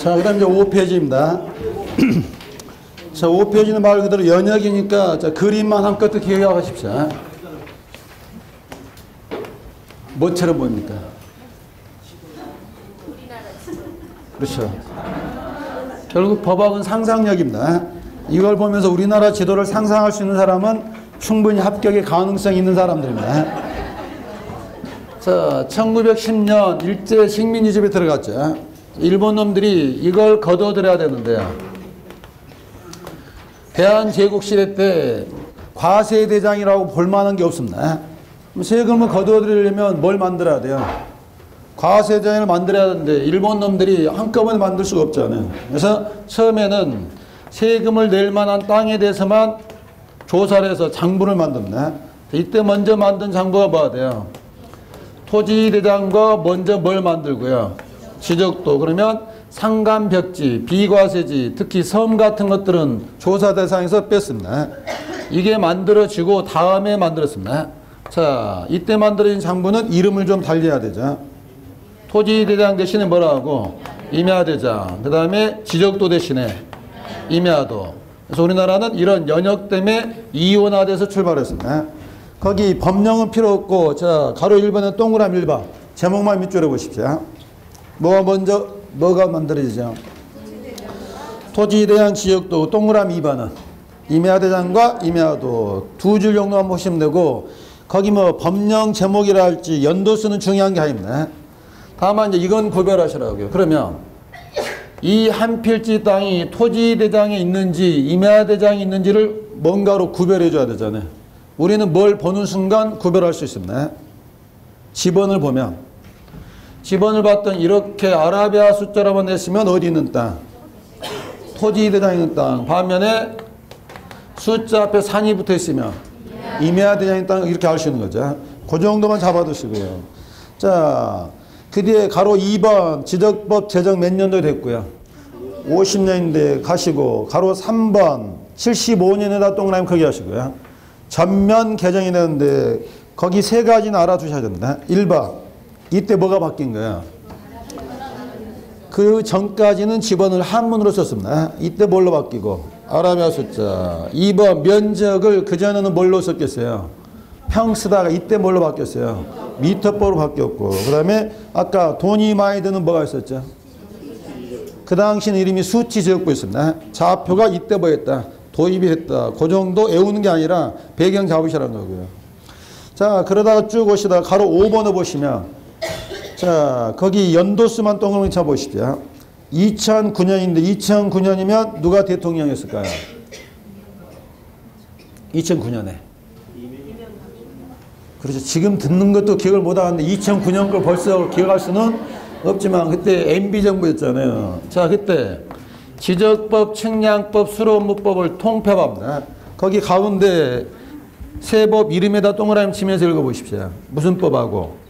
자, 그 다음 이제 5페이지입니다. 자, 5페이지는 말 그대로 연역이니까 자, 그림만 한껏 기억하십시오. 뭐처럼 보입니까? 그렇죠. 결국 법학은 상상력입니다. 이걸 보면서 우리나라 지도를 상상할 수 있는 사람은 충분히 합격의 가능성이 있는 사람들입니다. 자, 1910년 일제 식민지 집에 들어갔죠. 일본 놈들이 이걸 거둬들여야 되는데요. 대한제국 시대 때 과세대장이라고 볼만한 게 없습니다. 세금을 거둬들이려면 뭘 만들어야 돼요? 과세대장을 만들어야 되는데 일본 놈들이 한꺼번에 만들 수가 없잖아요. 그래서 처음에는 세금을 낼 만한 땅에 대해서만 조사를 해서 장부를 만듭니다. 이때 먼저 만든 장부가 뭐가 돼요? 토지대장과 먼저 뭘 만들고요? 지적도. 그러면 상간 벽지, 비과세지, 특히 섬 같은 것들은 조사 대상에서 뺐습니다. 이게 만들어지고 다음에 만들었습니다. 자, 이때 만들어진 장부는 이름을 좀 달려야 되죠. 토지대장 대신에 뭐라 하고? 임야대장. 그 다음에 지적도 대신에 임야도. 그래서 우리나라는 이런 연역 때문에 이원화돼서 출발했습니다. 거기 법령은 필요 없고, 자, 가로 1번에 동그라미 1번. 제목만 밑줄에 보십시오. 뭐가 만들어지죠? 토지대장 지역도 동그라미 2번은 임야대장과 임야도 두 줄 정도만 보시면 되고, 거기 뭐 법령 제목이라 할지 연도수는 중요한 게 아닙니다. 다만 이제 이건 구별하시라고요. 그러면 이 한 필지 땅이 토지대장에 있는지 임야대장에 있는지를 뭔가로 구별해 줘야 되잖아요. 우리는 뭘 보는 순간 구별할 수 있습니다. 지번을 보면, 지번을 봤더니 이렇게 아라비아 숫자로만 냈으면 어디 있는 땅? 토지대장에 있는 땅. 반면에 숫자 앞에 산이 붙어 있으면 임야대장에 있는 땅, 이렇게 알 수 있는 거죠. 그 정도만 잡아두시고요. 자, 그 뒤에 가로 2번 지적법 제정 몇 년도 됐고요. 50년대 가시고, 가로 3번 75년에다 동그라미 크게 하시고요. 전면 개정이 되는데 거기 세 가지는 알아두셔야 됩니다. 1번, 이때 뭐가 바뀐 거야? 그 전까지는 지번을 한문으로 썼습니다. 이때 뭘로 바뀌고? 아라비아 숫자. 2번, 면적을 그전에는 뭘로 썼겠어요? 평 쓰다가 이때 뭘로 바뀌었어요? 미터법으로 바뀌었고, 그 다음에 아까 돈이 많이 드는 뭐가 있었죠? 그 당시는 이름이 수치 지역부였습니다. 좌표가 이때 뭐였다? 도입이 했다. 그 정도 외우는 게 아니라 배경 잡으시라는 거고요. 자, 그러다가 쭉 오시다가 가로 5번을 보시면, 자, 거기 연도수만 동그라미 쳐보시죠. 2009년인데 2009년이면 누가 대통령이었을까요? 2009년에. 그렇죠. 지금 듣는 것도 기억을 못하는데 2009년 걸 벌써 기억할 수는 없지만 그때 MB 정부였잖아요. 자, 그때 지적법, 측량법, 수로업무법을 통폐합합니다. 거기 가운데 세 법 이름에다 동그라미 치면서 읽어보십시오. 무슨 법하고?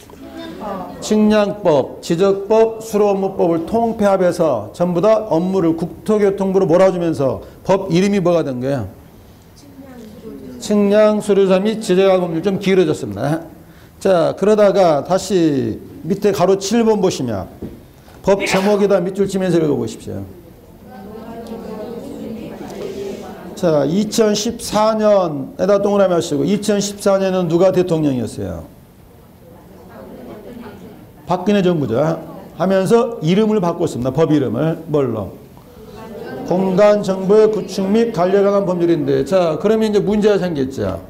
측량법, 지적법, 수로업무법을 통폐합해서 전부 다 업무를 국토교통부로 몰아주면서 법 이름이 뭐가 된 거예요? 측량, 수료자 및 지적학 법률. 좀 길어졌습니다. 자, 그러다가 다시 밑에 가로 7번 보시면 법 제목에다 밑줄 치면서 읽어보십시오. 자, 2014년에다 동그라미 하시고, 2014년은 누가 대통령이었어요? 박근혜 정부죠. 하면서 이름을 바꿨습니다. 법 이름을. 뭘로? 공간정보의 구축 및 관리에 관한 법률인데, 자, 그러면 이제 문제가 생겼죠.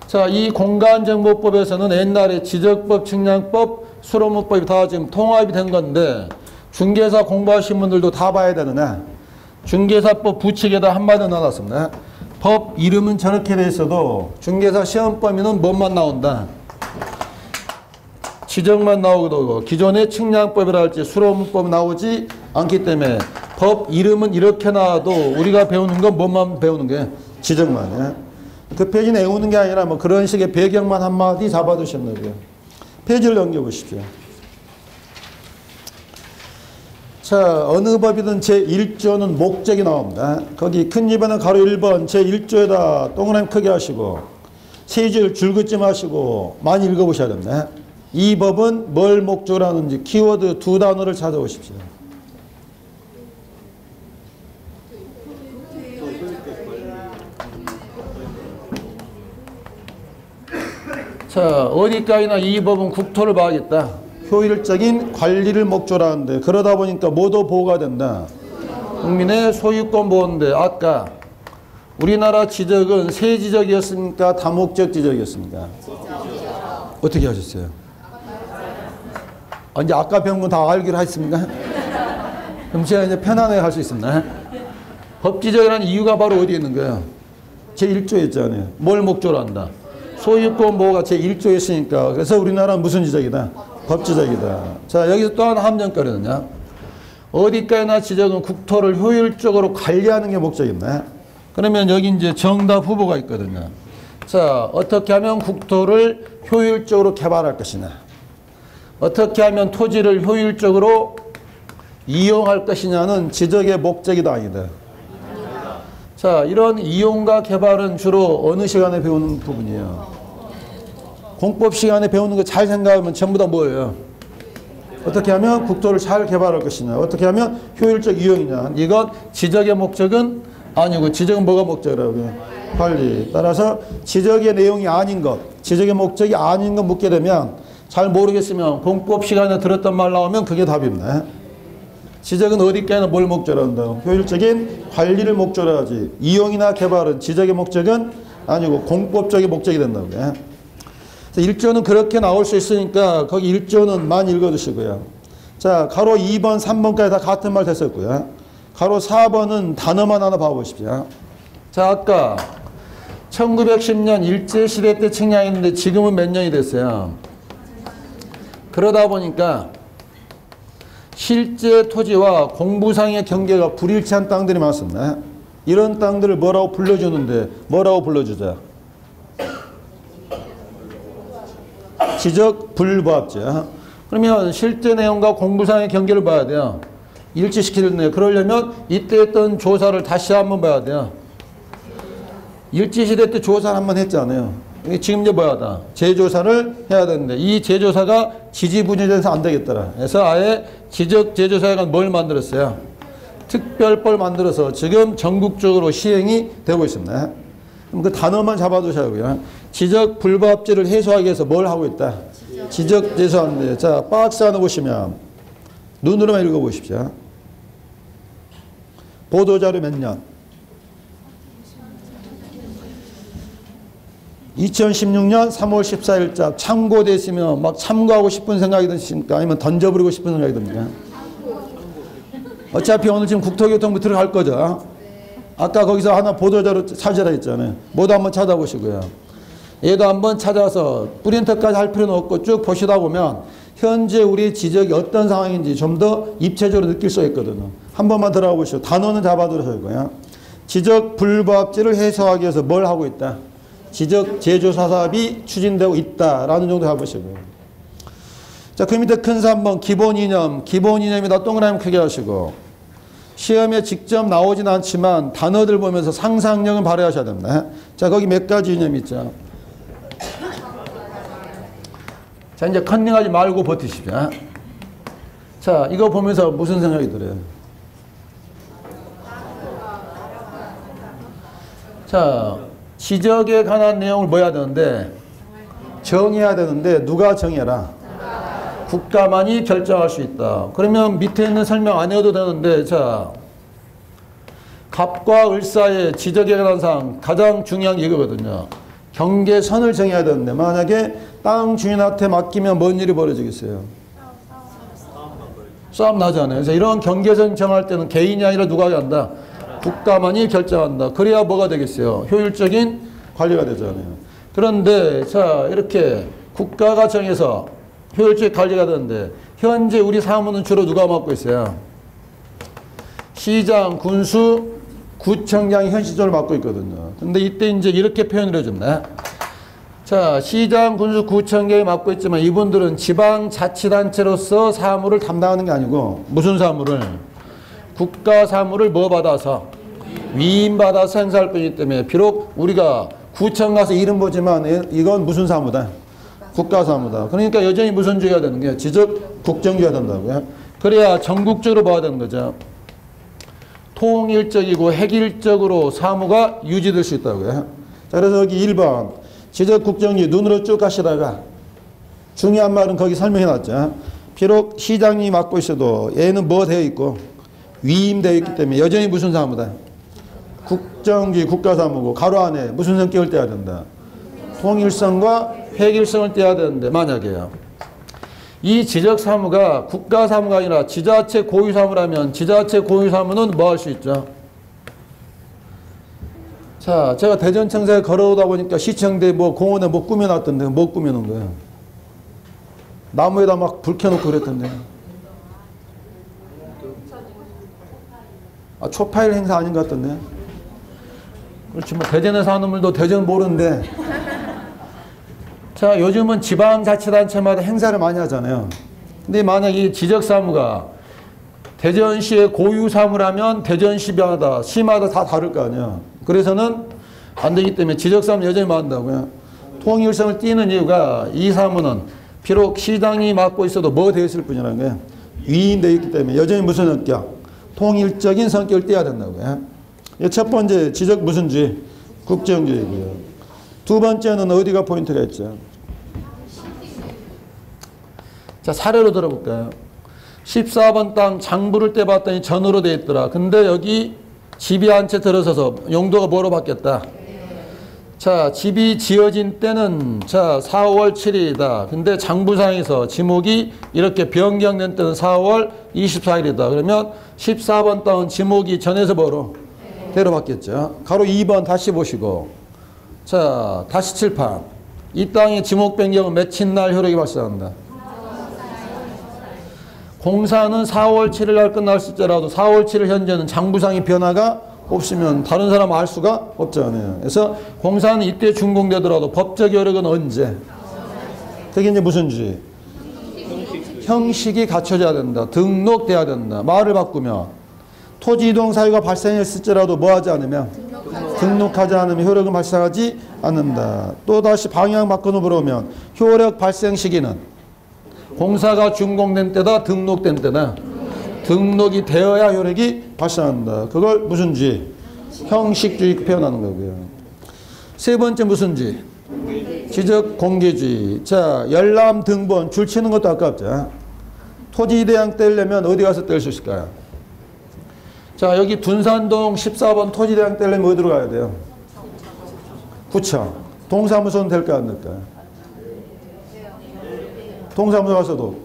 자, 이 공간정보법에서는 옛날에 지적법, 측량법, 수로무법이 다 지금 통합이 된 건데, 중개사 공부하신 분들도 다 봐야 되느냐? 중개사법 부칙에다 한마디 넣어놨습니다. 법 이름은 저렇게 돼 있어도 중개사 시험 범위는 뭐만 나온다? 지적만 나오고, 기존의 측량법이라 할지 수로무법 나오지 않기 때문에 법 이름은 이렇게 나와도 우리가 배우는 건 뭐만 배우는 게 지적만. 그 페이지는 외우는 게 아니라 뭐 그런 식의 배경만 한마디 잡아두시면 되고요. 페이지를 넘겨보십시오. 자, 어느 법이든 제1조는 목적이 나옵니다. 거기 큰 입에는 가로 1번 제1조에다 동그라미 크게 하시고 세 줄 줄긋지 마시고 많이 읽어보셔야 됩니다. 이 법은 뭘 목적으로 하는지 키워드 두 단어를 찾아오십시오. 자, 어디까지나 이 법은 국토를 봐야겠다. 효율적인 관리를 목적으로 하는데 그러다 보니까 뭐도 보호가 된다. 국민의 소유권 보호인데 아까 우리나라 지적은 세지적이었습니까? 다목적 지적이었습니까? 어떻게 하셨어요? 이제 아까 배운 건 다 알기로 하셨습니까? 그럼 제가 이제 편안하게 할 수 있습니다. 법지적이라는 이유가 바로 어디에 있는 거예요? 제1조에 있잖아요. 뭘 목적으로 한다? 소유권 보호가 제1조에 있으니까. 그래서 우리나라는 무슨 지적이다? 법지적이다. 자, 여기서 또 하나 함정거리는요. 어디까지나 지적은 국토를 효율적으로 관리하는 게 목적입니다. 그러면 여기 이제 정답 후보가 있거든요. 자, 어떻게 하면 국토를 효율적으로 개발할 것이냐. 어떻게 하면 토지를 효율적으로 이용할 것이냐는 지적의 목적이다 아니다. 자, 이런 이용과 개발은 주로 어느 시간에 배우는 부분이에요? 공법 시간에 배우는 거 잘 생각하면 전부 다 뭐예요? 어떻게 하면 국토를 잘 개발할 것이냐. 어떻게 하면 효율적 이용이냐. 이건 지적의 목적은 아니고 지적은 뭐가 목적이라고요? 관리. 따라서 지적의 내용이 아닌 것, 지적의 목적이 아닌 것 묻게 되면 잘 모르겠으면 공법 시간에 들었던 말 나오면 그게 답입니다. 지적은 어디까지나 뭘 목적으로 한다고? 효율적인 관리를 목적으로 하지. 이용이나 개발은 지적의 목적은 아니고 공법적인 목적이 된다고요. 1조는 그렇게 나올 수 있으니까 거기 1조는만 읽어두시고요. 자, 가로 2번, 3번까지 다 같은 말 됐었고요. 가로 4번은 단어만 하나 봐보십시오. 자, 아까 1910년 일제시대 때 측량했는데 지금은 몇 년이 됐어요? 그러다 보니까 실제 토지와 공부상의 경계가 불일치한 땅들이 많습니다. 이런 땅들을 뭐라고 불러주는데 뭐라고 불러주자? 지적 불부합자. 그러면 실제 내용과 공부상의 경계를 봐야 돼요. 일치시키는데 그러려면 이때 했던 조사를 다시 한번 봐야 돼요. 일제시대 때 조사를 한번 했잖아요. 지금 이제 뭐야? 재조사를 해야 되는데 이 재조사가 지지부진해서 안 되겠더라. 그래서 아예 지적 재조사회관 뭘 만들었어요? 특별법을 만들어서 지금 전국적으로 시행이 되고 있습니다. 그럼 그 단어만 잡아두셔야고요. 지적 불법죄를 해소하기 위해서 뭘 하고 있다? 지적 재조사하는데 자, 박스 하나 보시면 눈으로만 읽어보십시오. 보도자료 몇 년? 2016년 3월 14일자 참고됐으면 막 참고하고 싶은 생각이 드십니까? 아니면 던져버리고 싶은 생각이 듭니까? 어차피 오늘 지금 국토교통부 들어갈 거죠? 아까 거기서 하나 보도자료 찾으라 했잖아요. 모두 한번 찾아보시고요. 얘도 한번 찾아서 프린터까지 할 필요는 없고 쭉 보시다 보면 현재 우리 지적이 어떤 상황인지 좀 더 입체적으로 느낄 수 있거든요. 한 번만 들어가 보시죠. 단어는 잡아두셔야고요. 지적 불법죄를 해소하기 위해서 뭘 하고 있다? 지적 재조사 사업이 추진되고 있다라는 정도 해보시고요. 자, 그 밑에 큰 3번 기본 이념. 기본 이념에다 동그라미 크게 하시고 시험에 직접 나오진 않지만 단어들 보면서 상상력은 발휘하셔야 됩니다. 자, 거기 몇 가지 이념이 있죠. 자, 이제 컨닝하지 말고 버티십시오. 자, 이거 보면서 무슨 생각이 들어요? 자, 지적에 관한 내용을 뭐 해야 되는데? 정해야 되는데 누가 정해라? 국가만이 결정할 수 있다. 그러면 밑에 있는 설명 안 해도 되는데 자, 갑과 을 사이의 지적에 관한 사항 가장 중요한 게 이거거든요. 경계선을 정해야 되는데 만약에 땅 주인한테 맡기면 뭔 일이 벌어지겠어요? 싸움 나잖아요. 그래서 이런 경계선 정할 때는 개인이 아니라 누가 한다? 국가만이 결정한다. 그래야 뭐가 되겠어요? 효율적인 관리가 되잖아요. 그런데 자, 이렇게 국가가 정해서 효율적인 관리가 되는데 현재 우리 사무는 주로 누가 맡고 있어요? 시장, 군수, 구청장이 현실적으로 맡고 있거든요. 근데 이때 이제 이렇게 표현을 해줍니다. 자, 시장, 군수, 구청장이 맡고 있지만 이분들은 지방자치단체로서 사무를 담당하는 게 아니고 무슨 사무를? 국가 사무를 뭐 받아서? 위임받아서 행사할 뿐이기 때문에 비록 우리가 구청 가서 이름 보지만 이건 무슨 사무다? 국가 사무다. 그러니까 여전히 무슨 주의가 되는 거예요? 지적 국정주의가 된다고요. 그래야 전국적으로 봐야 되는 거죠. 통일적이고 획일적으로 사무가 유지될 수 있다고요. 자, 그래서 여기 1번 지적 국정주의 눈으로 쭉 가시다가 중요한 말은 거기 설명해 놨죠. 비록 시장이 맡고 있어도 얘는 뭐 되어 있고 위임되어 있기 때문에 여전히 무슨 사무다? 국정주의 국가사무고 가로 안에 무슨 성격을 떼야 된다? 통일성과 획일성을 떼야 되는데 만약에요. 이 지적사무가 국가사무가 아니라 지자체 고유사무라면 지자체 고유사무는 뭐 할 수 있죠? 자, 제가 대전청사에 걸어오다 보니까 시청대 뭐 공원에 뭐 꾸며놨던데 뭐 꾸며놓은 거예요? 나무에다 막 불 켜놓고 그랬던데. 아, 초파일 행사 아닌 것 같던데. 그렇지, 뭐 대전에 사는 분들도 대전 모르는데. 자, 요즘은 지방자치단체마다 행사를 많이 하잖아요. 근데 만약 이 지적사무가 대전시의 고유사무라면 대전시마다 시마다 다 다를 거 아니야. 그래서는 안 되기 때문에 지적사무 여전히 만든다고요. 통일성을 띠는 이유가 이 사무는 비록 시장이 맡고 있어도 뭐 되어 있을 뿐이라는 거예요. 위임되어 있기 때문에 여전히 무슨 성격? 통일적인 성격을 띠어야 된다고요. 첫 번째 지적 무슨주의? 국정주의고요. 두 번째는 어디가 포인트가 있죠? 자, 사례로 들어볼까요? 14번 땅 장부를 떼봤더니 전으로 돼 있더라. 근데 여기 집이 한 채 들어서서 용도가 뭐로 바뀌었다? 자, 집이 지어진 때는 자 4월 7일이다. 근데 장부상에서 지목이 이렇게 변경된 때는 4월 24일이다. 그러면 14번 땅은 지목이 전에서 뭐로? 대로 바뀌었죠. 가로 2번 다시 보시고 자 다시 칠판. 이 땅의 지목 변경은 며칠 날 효력이 발생한다. 공사는 4월 7일 날 끝날지라도 4월 7일 현재는 장부상의 변화가 없으면 다른 사람 알 수가 없잖아요. 그래서 공사는 이때 준공되더라도 법적 효력은 언제? 그게 이제 무슨 주의? 형식이 갖춰져야 된다. 등록돼야 된다. 말을 바꾸면 토지 이동 사유가 발생했을지라도 뭐 하지 않으면? 등록하지 않으면 효력은 발생하지 않는다. 또다시 방향 바꿔서 물어보면 효력 발생 시기는 공사가 준공된 때다 등록된 때다. 등록이 되어야 효력이 발생한다. 그걸 무슨 주의? 형식주의 표현하는 거고요. 세 번째 무슨 주의? 지적 공개주의. 자, 열람 등본 줄 치는 것도 아깝죠. 토지 대양 떼려면 어디 가서 뗄 수 있을까요? 자, 여기 둔산동 14번 토지 대양 떼려면 어디로 가야 돼요? 구청. 동사무소는 될까 안 될까요? 동사무소 가서도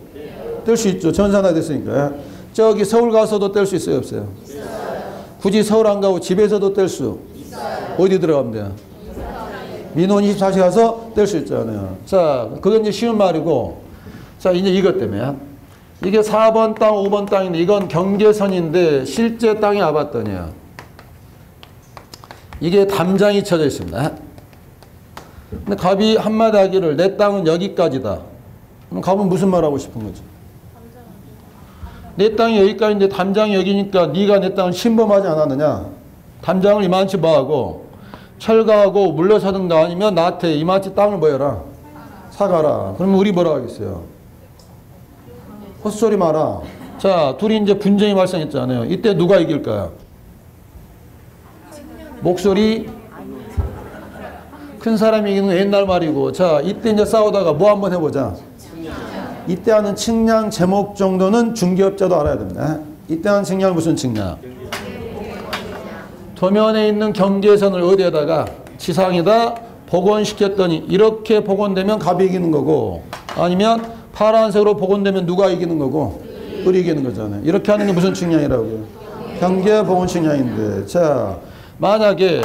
뗄 수 있죠. 전산화 됐으니까. 저기 서울 가서도 뗄 수 있어요, 없어요? 굳이 서울 안 가고 집에서도 뗄 수? 어디 들어가면 돼요? 민원 24시 가서 뗄 수 있잖아요. 자, 그건 이제 쉬운 말이고, 자, 이제 이것 때문에. 이게 4번 땅, 5번 땅인데, 이건 경계선인데, 실제 땅이 아봤더니요. 이게 담장이 쳐져 있습니다. 근데 갑이 한마디 하기를, 내 땅은 여기까지다. 그럼 갑은 무슨 말 하고 싶은 거죠? 내 땅이 여기까지인데 담장이 여기니까 네가 내 땅을 침범하지 않았느냐? 담장을 이만치 뭐하고 철거하고 물러서든가 아니면 나한테 이만치 땅을 뭐 해라? 사가라. 그러면 우리 뭐라 하겠어요? 헛소리 마라. 자, 둘이 이제 분쟁이 발생했잖아요. 이때 누가 이길까요? 목소리 큰 사람이 이기는 건 옛날 말이고, 자, 이때 이제 싸우다가 뭐 한번 해보자. 이때 하는 측량 제목 정도는 중개업자도 알아야 됩니다. 이때 하는 측량은 무슨 측량? 도면에 있는 경계선을 어디에다가 지상에다 복원시켰더니 이렇게 복원되면 갑이 이기는 거고, 아니면 파란색으로 복원되면 누가 이기는 거고? 을이 이기는 거잖아요. 이렇게 하는 게 무슨 측량이라고요? 경계 복원 측량인데, 자, 만약에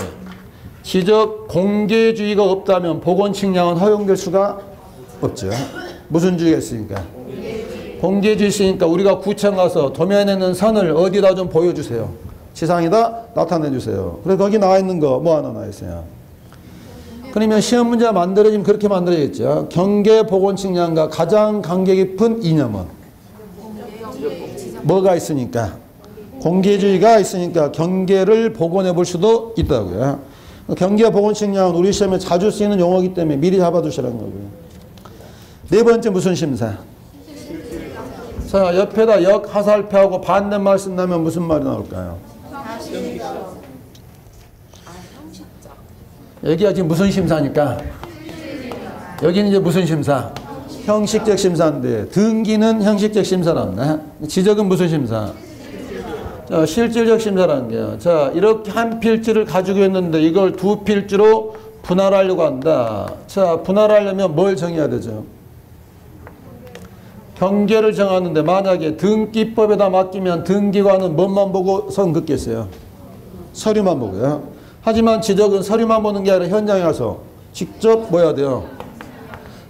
지적 공개주의가 없다면 복원 측량은 허용될 수가 없죠. 무슨 주의가 있으니까? 공개주의 있으니까 우리가 구청 가서 도면에 있는 선을 어디다 좀 보여주세요. 지상에다 나타내주세요. 그래서 거기 나와 있는 거 뭐 하나 나와 있어요. 그러면 시험 문제 만들어지면 그렇게 만들어야겠죠. 경계 복원 측량과 가장 관계 깊은 이념은 뭐가 있으니까? 공개주의가 있으니까 경계를 복원해 볼 수도 있다고요. 경계 복원 측량은 우리 시험에 자주 쓰이는 용어이기 때문에 미리 잡아두시라는 거고요. 네 번째 무슨 심사? 자, 옆에다 역 하살표하고 반대말 쓴다면 무슨 말이 나올까요? 여기가 지금 무슨 심사니까? 여기는 이제 무슨 심사? 형식적 심사인데 등기는 형식적 심사라네. 지적은 무슨 심사? 자, 실질적 심사라는 게요. 자, 이렇게 한 필지를 가지고 있는데 이걸 두 필지로 분할하려고 한다. 자, 분할하려면 뭘 정해야 되죠? 경계를 정하는데 만약에 등기법에다 맡기면 등기관은 뭐만 보고 선 긋겠어요? 서류만 보고요. 하지만 지적은 서류만 보는 게 아니라 현장에 가서 직접 뭐 해야 돼요?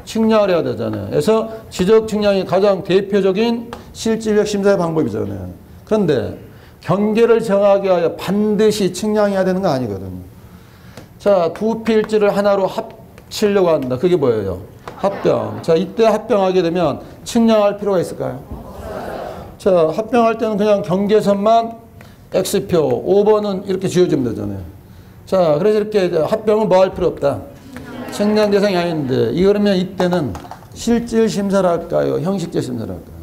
측량을 해야 되잖아요. 그래서 지적 측량이 가장 대표적인 실질적 심사의 방법이잖아요. 그런데 경계를 정하기 위하여 반드시 측량해야 되는 거 아니거든요. 자, 두 필지를 하나로 합치려고 한다. 그게 뭐예요? 합병. 자, 이때 합병하게 되면 측량할 필요가 있을까요? 자, 합병할 때는 그냥 경계선만 X표, 5번은 이렇게 지어주면 되잖아요. 자, 그래서 이렇게 합병은 뭐 할 필요 없다. 측량 대상이 아닌데, 그러면 이때는 실질 심사를 할까요? 형식적 심사를 할까요?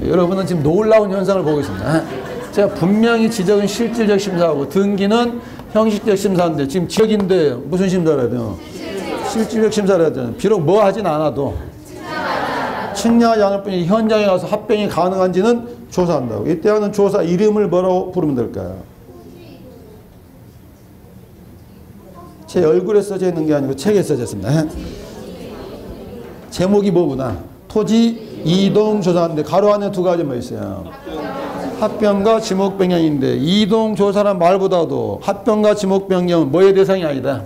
여러분은 지금 놀라운 현상을 보고 있습니다. 제가 분명히 지적은 실질적 심사하고 등기는 형식적 심사인데 지금 지적인데 무슨 심사를 해야 돼요? 실질적 심사를 해야 돼요. 비록 뭐 하진 않아도 측량하지 않을 뿐이 현장에 가서 합병이 가능한지는 조사한다고. 이때 하는 조사 이름을 뭐라고 부르면 될까요? 제 얼굴에 써져 있는 게 아니고 책에 써져 있습니다. 제목이 뭐구나. 토지 이동 조사인데 가로 안에 두 가지 뭐 있어요? 합병과 지목 변경인데 이동 조사란 말보다도 합병과 지목 변경은 뭐의 대상이 아니다.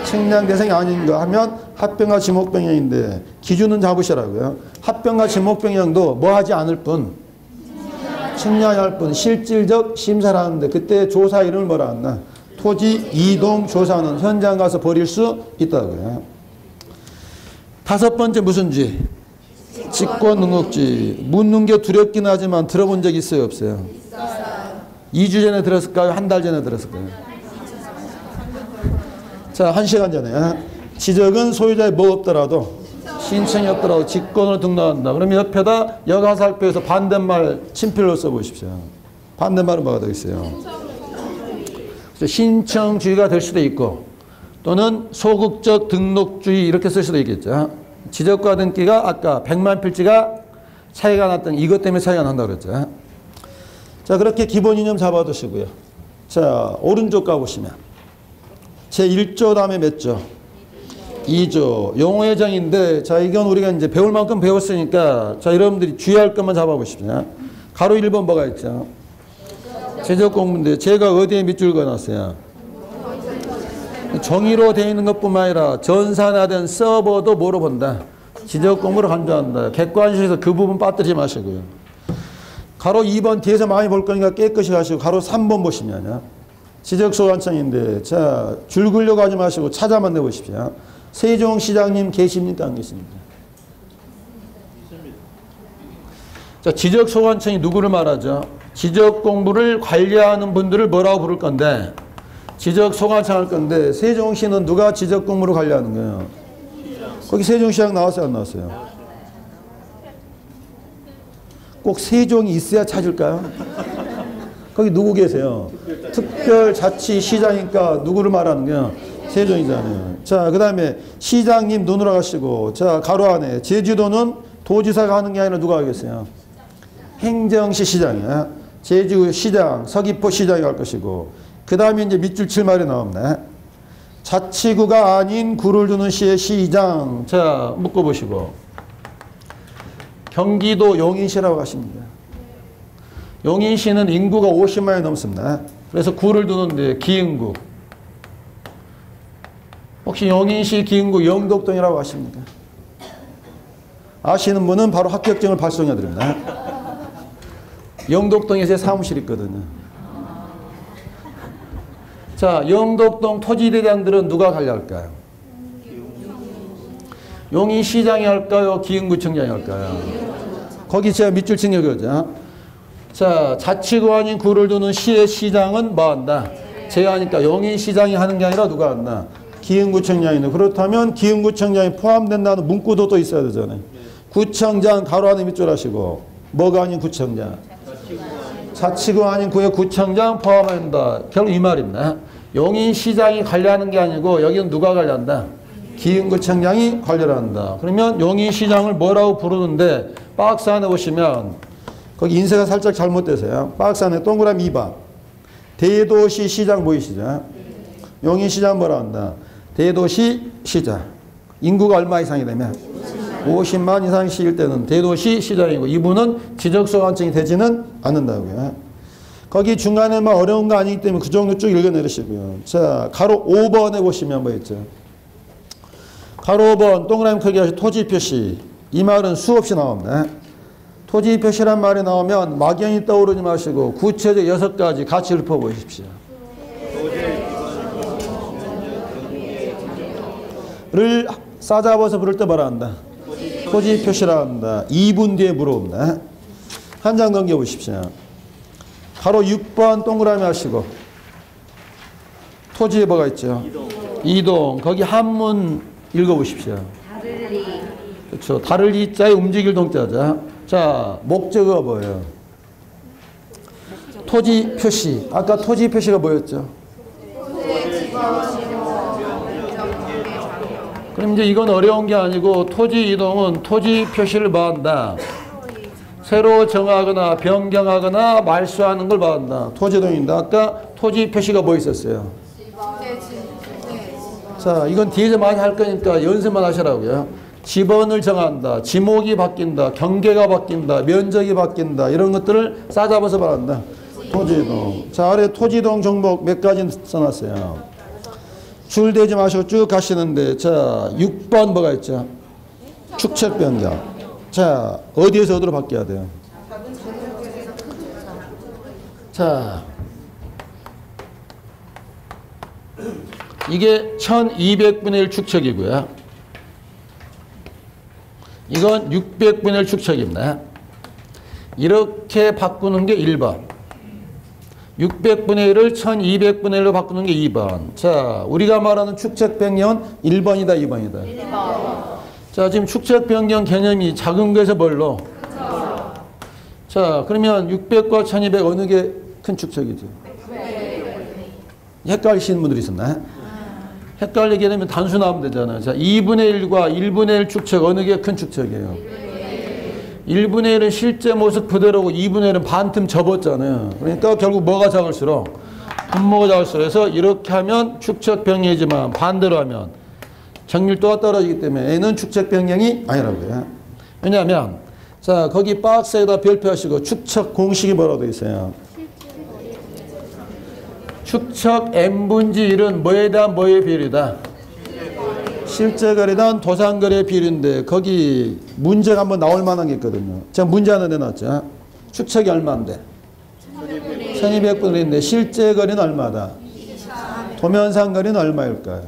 측량 대상이 아닌가 하면 합병과 지목 변경인데 기준은 잡으시라고요. 합병과 지목 변경도 뭐 하지 않을 뿐 측량할 뿐 실질적 심사를 하는데 그때 조사 이름을 뭐라 하나? 토지 이동 조사는 현장 가서 벌일 수 있다고요. 다섯 번째 무슨 쥐? 직권능력쥐. 묻는 게 두렵긴 하지만 들어본 적 있어요, 없어요? 2주 전에 들었을까요? 한 달 전에 들었을까요? 자, 1시간 전에. 지적은 소유자의 뭐 없더라도 신청이 없더라도 직권으로 등록한다. 그러면 옆에다 여가살표에서 반대말 친필로 써보십시오. 반대말은 뭐가 되겠어요? 신청주의가 될 수도 있고 또는 소극적 등록주의 이렇게 쓸 수도 있겠죠. 지적과 등기가 아까 100만 필지가 차이가 났던 이것 때문에 차이가 난다고 그랬죠. 자, 그렇게 기본 이념 잡아두시고요. 자, 오른쪽 가보시면 제1조 다음에 몇 조? 2조. 용어의 정의인데 자, 이건 우리가 이제 배울 만큼 배웠으니까 자, 여러분들이 주의할 것만 잡아보십시오. 가로 1번 뭐가 있죠? 제적 공부인데 제가 어디에 밑줄 그어놨어요? 정의로 되어 있는 것뿐만 아니라 전산화된 서버도 뭐로 본다? 지적 공부로 간주한다. 객관식에서 그 부분 빠뜨리지 마시고요. 가로 2번 뒤에서 많이 볼 거니까 깨끗이 가시고 가로 3번 보시면요. 지적소관청인데 자, 줄 굴려고 하지 마시고 찾아만 내보십시오. 세종시장님 계십니까? 안 계십니까? 자, 지적소관청이 누구를 말하죠? 지적 공부를 관리하는 분들을 뭐라고 부를 건데 지적소관청 할 건데 세종시는 누가 지적 공부를 관리하는 거예요? 거기 세종시장 나왔어요? 안 나왔어요? 꼭 세종이 있어야 찾을까요? 거기 누구 계세요? 특별자치시장이니까 누구를 말하는 거예요? 세종이잖아요. 자, 그 다음에 시장님 눈으로 가시고 자, 가로 안에 제주도는 도지사가 하는 게 아니라 누가 하겠어요? 행정시 시장이야. 제주시장, 서귀포시장이 할 것이고 그 다음에 이제 밑줄 칠 말이 나옵니다. 자치구가 아닌 구를 두는 시의 시장. 자, 묶어보시고 경기도 용인시라고 하십니다. 용인시는 인구가 50만이 넘습니다. 그래서 구를 두는데 기흥구. 혹시 용인시 기흥구 영덕동이라고 아십니까? 아시는 분은 바로 합격증을 발송해 드립니다. 영덕동에 제 사무실 있거든요. 자, 영덕동 토지대장들은 누가 관리할까요? 용인시장이 할까요? 기흥구청장이 할까요? 거기 제가 밑줄 친 거죠. 자, 자치구 아닌 구를 두는 시의 시장은 뭐 한다? 제가 하니까 용인시장이 하는 게 아니라 누가 한다? 기흥구청장이네. 그렇다면 기흥구청장이 포함된다는 문구도 또 있어야 되잖아요. 구청장 가로 안에 밑줄 하시고 뭐가 아닌 구청장? 자치구 아닌 구의 구청장 포함한다. 결국 이 말입니다. 용인시장이 관리하는 게 아니고 여기는 누가 관리한다? 기흥구청장이 관리를 한다. 그러면 용인시장을 뭐라고 부르는데 박스 안에 보시면 거기 인쇄가 살짝 잘못돼서요. 박스 안에 동그라미 2번. 대도시 시장 보이시죠? 용인시장 뭐라 한다? 대도시 시장. 인구가 얼마 이상이 되면 50만 이상씩일 때는 대도시 시장이고 이분은 지적소관청이 되지는 않는다고요. 거기 중간에만 어려운 거 아니기 때문에 그 정도 쭉 읽어내리시고요. 자, 가로 5번에 보시면 뭐 있죠? 가로 5번 동그라미 크기 하시 토지 표시. 이 말은 수없이 나옵니다. 토지 표시란 말이 나오면 막연히 떠오르지 마시고 구체적 6가지 같이 읊어보십시오. 를 싸잡아서 부를 때 뭐라 한다? 토지 표시라 한다. 2분 뒤에 물어봅니다. 한 장 넘겨보십시오. 바로 6번 동그라미 하시고 토지에 뭐가 있죠? 이동. 거기 한문 읽어보십시오. 그렇죠. 다를 이자에 움직일 동자자. 자, 목적어가 뭐예요? 토지 표시. 아까 토지 표시가 뭐였죠? 그럼 이제 이건 어려운 게 아니고 토지 이동은 토지 표시를 뭐한다? 새로 정하거나 변경하거나 말소하는 걸 말한다. 토지 이동인데 아까 토지 표시가 뭐 있었어요? 자, 이건 뒤에서 많이 할 거니까 연습만 하시라고요. 지번을 정한다. 지목이 바뀐다. 경계가 바뀐다. 면적이 바뀐다. 이런 것들을 싸잡아서 말한다. 토지 이동. 자, 아래 토지 이동 종목 몇 가지 써놨어요. 줄 대지 마시고 쭉 가시는데 자 6번 뭐가 있죠? 축척 변경. 자 어디에서 어디로 바뀌어야 돼요? 자 이게 1200분의 1 축척이고요. 이건 600분의 1 축척입니다. 이렇게 바꾸는 게 1번. 600분의 1을 1200분의 1로 바꾸는 게 2번. 자, 우리가 말하는 축척 변경은 1번이다, 2번이다. 1번. 자, 지금 축척 변경 개념이 작은 거에서 뭘로? 그렇죠. 자, 그러면 600과 1200 어느 게 큰 축척이죠? 헷갈리시는 분들이 있었나? 헷갈리게 되면 단순하면 되잖아요. 자, 2분의 1과 1분의 1 축척 어느 게 큰 축척이에요? 1분의 1은 실제 모습 그대로고 2분의 1은 반틈 접었잖아요. 그러니까 결국 뭐가 작을수록 분모가 작을수록 해서 이렇게 하면 축척 변경이지만 반대로 하면 정밀도가 떨어지기 때문에 N은 축척 변경이 아니라고요. 왜냐하면 자 거기 박스에다 별표하시고 축척 공식이 뭐라고 되어 있어요? 축척 N분지 1은 뭐에 대한 뭐의 비율이다? 실제 거리당 도산 거리의 비율인데 거기 문제가 한번 나올 만한 게 있거든요. 제가 문제 하나 내놨죠. 축척이 얼마인데? 1200분의 1인데 실제 거리는 얼마다? 도면상 거리는 얼마일까요?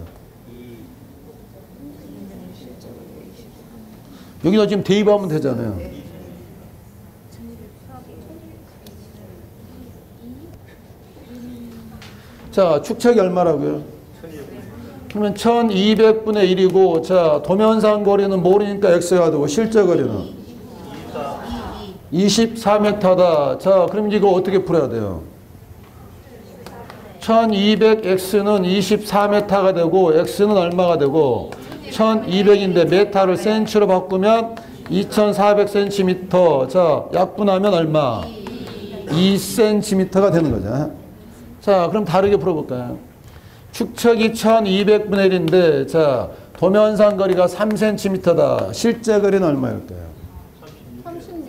여기다 지금 대입하면 되잖아요. 자, 축척이 얼마라고요? 그러면 1200분의 1이고 자 도면상 거리는 모르니까 x가 되고 실제 거리는 24m다. 자 그럼 이거 어떻게 풀어야 돼요? 1200x는 24m가 되고 x는 얼마가 되고 1200인데 메타를 센치로 바꾸면 2400cm. 자 약분하면 얼마? 2cm가 되는 거죠. 자 그럼 다르게 풀어볼까요? 축척이 1200분의 1인데 자 도면상 거리가 3cm다. 실제 거리는 얼마일까요? 36.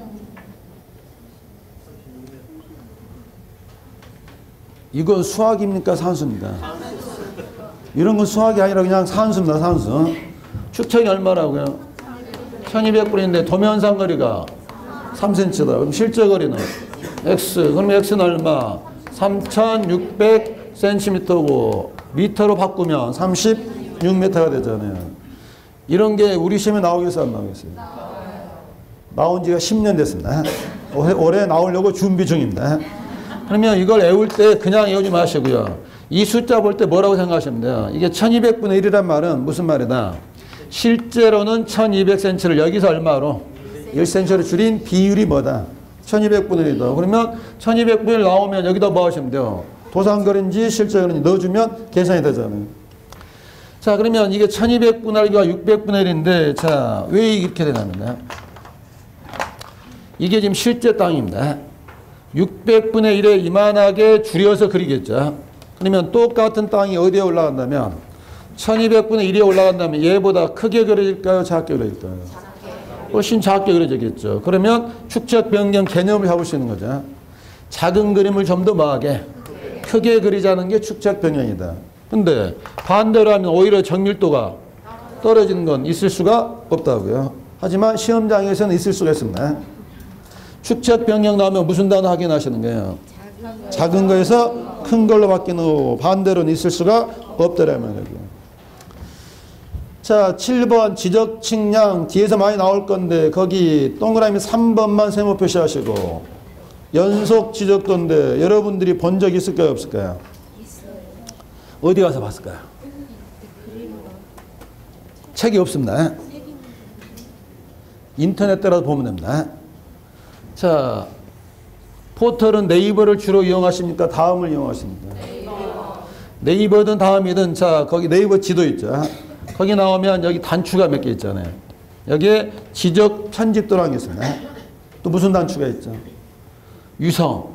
이건 수학입니까? 산수입니다. 이런 건 수학이 아니라 그냥 산수입니다. 산수. 축척이 얼마라고요? 1200분인데 도면상 거리가 3cm다. 그럼 실제 거리는 x. 그럼 x는 얼마? 3600cm고 미터로 바꾸면 36m가 되잖아요. 이런 게 우리 시험에 나오겠어요? 안 나오겠어요? 나온 지가 10년 됐습니다. 올해 나오려고 준비 중입니다. 그러면 이걸 외울 때 그냥 외우지 마시고요. 이 숫자 볼 때 뭐라고 생각하시면 돼요? 이게 1200분의 1이란 말은 무슨 말이다? 실제로는 1200cm를 여기서 얼마로? 1cm로 줄인 비율이 뭐다? 1200분의 1이다. 그러면 1200분의 1 나오면 여기다 뭐 하시면 돼요? 도산거리인지 실제거리인지 넣어주면 계산이 되잖아요. 자, 그러면 이게 1200분의 1과 600분의 1인데, 자, 왜 이렇게 되냐면요. 이게 지금 실제 땅입니다. 600분의 1에 이만하게 줄여서 그리겠죠. 그러면 똑같은 땅이 어디에 올라간다면 1200분의 1에 올라간다면 얘보다 크게 그려질까요? 작게 그려질까요? 훨씬 작게 그려지겠죠. 그러면 축적 변경 개념을 잡을 수 있는 거죠. 작은 그림을 좀 더 뭐하게 크게 그리자는 게 축적 변경이다. 근데 반대로 하면 오히려 정밀도가 떨어지는 건 있을 수가 없다고요. 하지만 시험장에서는 있을 수가 있습니다. 축적 변경 나오면 무슨 단어 확인하시는 거예요? 작은 거에서 큰 걸로 바뀌는 거고 반대로는 있을 수가 없더라면 거예요. 자, 7번 지적 측량 뒤에서 많이 나올 건데 거기 동그라미 3번만 세모 표시하시고 연속 지적도인데 여러분들이 본 적 있을까요? 없을까요? 있어요. 어디 가서 봤을까요? 책이 없습니다. 인터넷에라도 보면 됩니다. 자, 포털은 네이버를 주로 이용하십니까? 다음을 이용하십니까? 네이버든 다음이든 자, 거기 네이버 지도 있죠. 거기 나오면 여기 단추가 몇 개 있잖아요. 여기에 지적 편집도라는 게 있습니다. 또 무슨 단추가 있죠? 유성